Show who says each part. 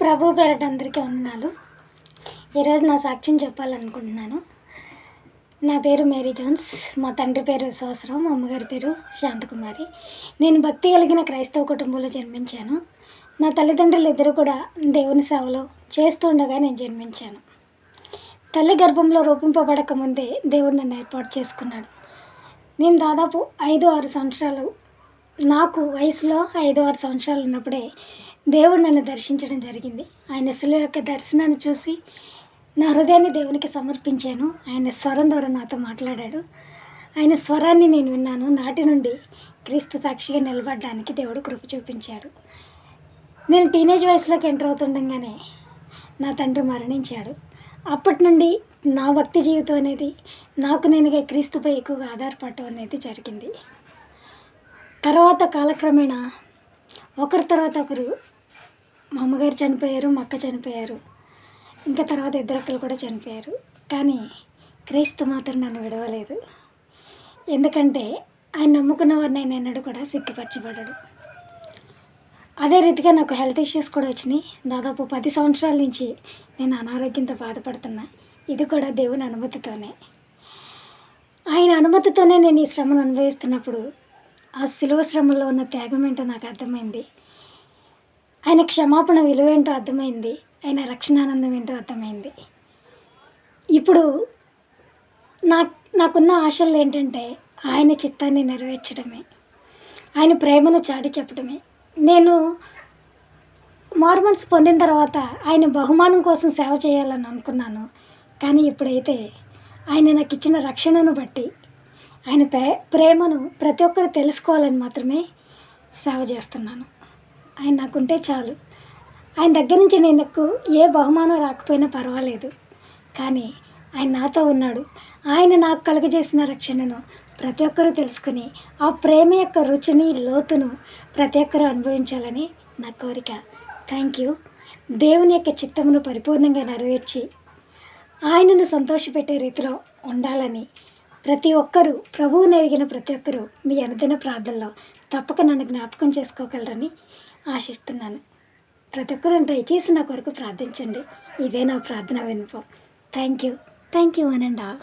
Speaker 1: ప్రభు పేరట అందరికీ వందనాలు. ఈరోజు నా సాక్ష్యం చెప్పాలనుకుంటున్నాను. నా పేరు మేరీ జోన్స్. మా తండ్రి పేరు విశ్వాసరావు, మా అమ్మగారి పేరు శాంతకుమారి. నేను భక్తి కలిగిన క్రైస్తవ కుటుంబంలో జన్మించాను. నా తల్లిదండ్రులు ఇద్దరు కూడా దేవుని సేవలో చేస్తూ ఉండగా నేను జన్మించాను. తల్లి గర్భంలో రూపింపబడక ముందే దేవుడు నన్ను ఏర్పాటు చేసుకున్నాడు. నేను దాదాపు 5-6 సంవత్సరాలు, నాకు వయసులో 5-6 సంవత్సరాలు ఉన్నప్పుడే దేవుడు నన్ను దర్శించడం జరిగింది. ఆయన శిలువ యొక్క దర్శనాన్ని చూసి నా హృదయాన్ని దేవునికి సమర్పించాను. ఆయన స్వరం ద్వారా నాతో మాట్లాడాడు. ఆయన స్వరాన్ని నేను విన్నాను. నాటి నుండి క్రీస్తు సాక్షిగా నిలబడడానికి దేవుడు కృప చూపించాడు. నేను టీనేజ్ వయసులోకి ఎంటర్ అవుతుండగానే నా తండ్రి మరణించాడు. అప్పటి నుండి నా భక్తి జీవితం అనేది నాకు నేనుగా క్రీస్తుపై ఎక్కువగా ఆధారపడటం అనేది జరిగింది. తర్వాత కాలక్రమేణా ఒకరి తర్వాత ఒకరు, మా అమ్మగారు చనిపోయారు, మా అక్క చనిపోయారు, ఇంకా తర్వాత 2 అక్కలు కూడా చనిపోయారు. కానీ క్రీస్తు మాత్రం నన్ను విడవలేదు. ఎందుకంటే ఆయన నమ్ముకున్న వారిని ఆయన ఎన్నడూ కూడా సిగ్గుపరచబడడు. అదే రీతిగా నాకు హెల్త్ ఇష్యూస్ కూడా వచ్చినాయి. దాదాపు 10 సంవత్సరాల నుంచి నేను అనారోగ్యంతో బాధపడుతున్నా. ఇది కూడా దేవుని అనుమతితోనే. ఆయన అనుమతితోనే నేను ఈ శ్రమను అనుభవిస్తున్నప్పుడు ఆ శిలువ శ్రమలో ఉన్న త్యాగం ఏంటో నాకు అర్థమైంది. ఆయన క్షమాపణ విలువేంటో అర్థమైంది. ఆయన రక్షణానందం ఏంటో అర్థమైంది. ఇప్పుడు నాకున్న ఆశలు ఏంటంటే ఆయన చిత్తాన్ని నెరవేర్చడమే, ఆయన ప్రేమను చాటి చెప్పడమే. నేను మారుమనసు పొందిన తర్వాత ఆయన బహుమానం కోసం సేవ చేయాలని అనుకున్నాను. కానీ ఇప్పుడైతే ఆయన నాకు ఇచ్చిన రక్షణను బట్టి ఆయన ప్రేమను ప్రతి ఒక్కరు తెలుసుకోవాలని మాత్రమే సేవ చేస్తున్నాను. ఆయన నాకుంటే చాలు. ఆయన దగ్గర నుంచి నాకు ఏ బహుమానం రాకపోయినా పర్వాలేదు, కానీ ఆయన నాతో ఉన్నాడు. ఆయన నాకు కలుగజేసిన రక్షణను ప్రతి ఒక్కరూ తెలుసుకుని ఆ ప్రేమ యొక్క రుచిని, లోతును ప్రతి ఒక్కరూ అనుభవించాలని నా కోరిక. Thank you. దేవుని యొక్క చిత్తమును పరిపూర్ణంగా నెరవేర్చి ఆయనను సంతోషపెట్టే రీతిలో ఉండాలని ప్రతి ఒక్కరూ, ప్రభువుని ఎరిగిన ప్రతి ఒక్కరూ మీ అనుదిన ప్రార్థనలో తప్పక నన్ను జ్ఞాపకం చేసుకోగలరని ఆశిస్తున్నాను. ప్రతి ఒక్కరూ దయచేసి నా కొరకు ప్రార్థించండి. ఇదే నా ప్రార్థన విన్నపం. Thank you one and all.